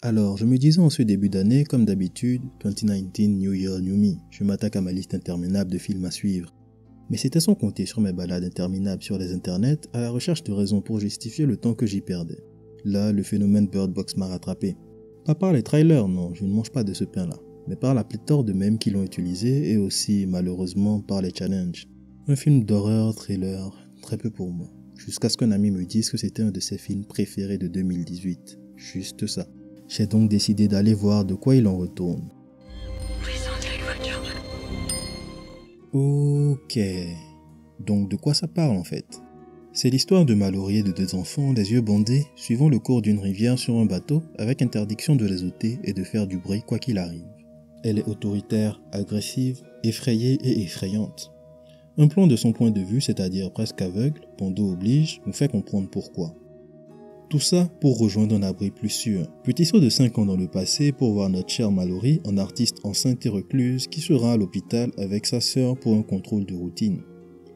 Alors, je me disais en ce début d'année, comme d'habitude, 2019, New Year, New Me, je m'attaque à ma liste interminable de films à suivre. Mais c'était sans compter sur mes balades interminables sur les internets à la recherche de raisons pour justifier le temps que j'y perdais. Là, le phénomène Bird Box m'a rattrapé. Pas par les trailers, non, je ne mange pas de ce pain-là, mais par la pléthore de mèmes qui l'ont utilisé et aussi, malheureusement, par les challenges. Un film d'horreur, thriller, très peu pour moi. Jusqu'à ce qu'un ami me dise que c'était un de ses films préférés de 2018. Juste ça. J'ai donc décidé d'aller voir de quoi il en retourne. Ok. Donc de quoi ça parle en fait? C'est l'histoire de Mallory et de deux enfants, les yeux bandés, suivant le cours d'une rivière sur un bateau, avec interdiction de les ôter et de faire du bruit quoi qu'il arrive. Elle est autoritaire, agressive, effrayée et effrayante. Un plan de son point de vue, c'est-à-dire presque aveugle, Pondo oblige, nous fait comprendre pourquoi. Tout ça pour rejoindre un abri plus sûr. Petit saut de 5 ans dans le passé pour voir notre chère Mallory, en artiste enceinte et recluse, qui sera à l'hôpital avec sa sœur pour un contrôle de routine.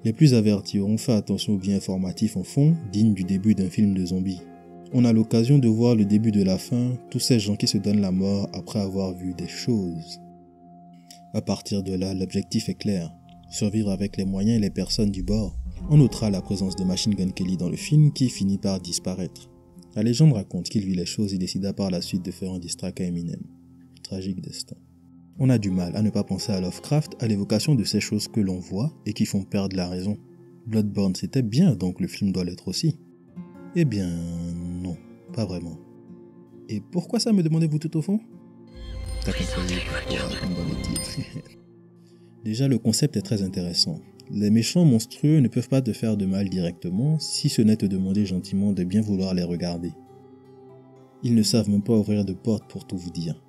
Les plus avertis auront fait attention aux biens informatifs en fond, dignes du début d'un film de zombies. On a l'occasion de voir le début de la fin, tous ces gens qui se donnent la mort après avoir vu des choses. À partir de là, l'objectif est clair. Survivre avec les moyens et les personnes du bord. On notera la présence de Machine Gun Kelly dans le film qui finit par disparaître. La légende raconte qu'il vit les choses et décida par la suite de faire un diss track à Eminem. Tragique destin. On a du mal à ne pas penser à Lovecraft, à l'évocation de ces choses que l'on voit et qui font perdre la raison. Bloodborne c'était bien, donc le film doit l'être aussi. Eh bien, non, pas vraiment. Et pourquoi ça, me demandez-vous tout au fond? T'as compris pourquoi, comme dans le titre. Déjà, le concept est très intéressant. Les méchants monstrueux ne peuvent pas te faire de mal directement, si ce n'est te demander gentiment de bien vouloir les regarder. Ils ne savent même pas ouvrir de porte pour tout vous dire.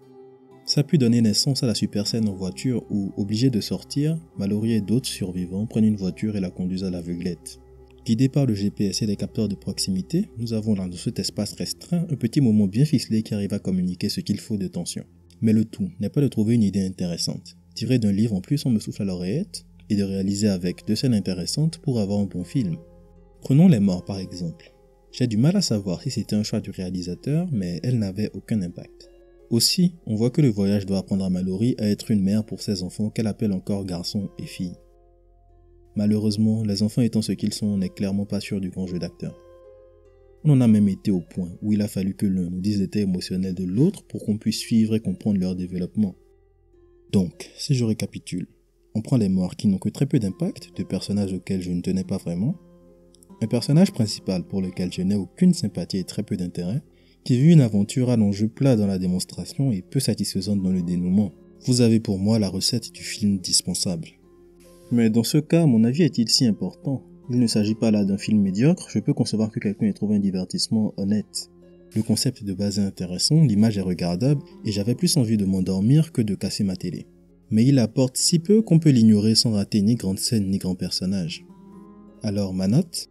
Ça a pu donner naissance à la super scène en voiture où, obligés de sortir, Mallory et d'autres survivants prennent une voiture et la conduisent à l'aveuglette. Guidés par le GPS et les capteurs de proximité, nous avons dans cet espace restreint un petit moment bien ficelé qui arrive à communiquer ce qu'il faut de tension. Mais le tout n'est pas de trouver une idée intéressante. Tiré d'un livre en plus on me souffle à l'oreillette, et de réaliser avec 2 scènes intéressantes pour avoir un bon film. Prenons Les Morts par exemple. J'ai du mal à savoir si c'était un choix du réalisateur, mais elle n'avait aucun impact. Aussi, on voit que le voyage doit apprendre à Mallory à être une mère pour ses enfants qu'elle appelle encore garçons et filles. Malheureusement, les enfants étant ce qu'ils sont, on n'est clairement pas sûr du grand jeu d'acteur. On en a même été au point où il a fallu que l'un nous dise l'état émotionnel de l'autre pour qu'on puisse suivre et comprendre leur développement. Donc, si je récapitule, on prend Les Morts qui n'ont que très peu d'impact, de personnages auxquels je ne tenais pas vraiment, un personnage principal pour lequel je n'ai aucune sympathie et très peu d'intérêt, qui vit une aventure à l'enjeu plat dans la démonstration et peu satisfaisante dans le dénouement. Vous avez pour moi la recette du film dispensable. Mais dans ce cas, mon avis est-il si important? Il ne s'agit pas là d'un film médiocre, je peux concevoir que quelqu'un ait trouvé un divertissement honnête. Le concept de base est intéressant, l'image est regardable, et j'avais plus envie de m'endormir que de casser ma télé. Mais il apporte si peu qu'on peut l'ignorer sans rater ni grande scène ni grand personnage. Alors ma note?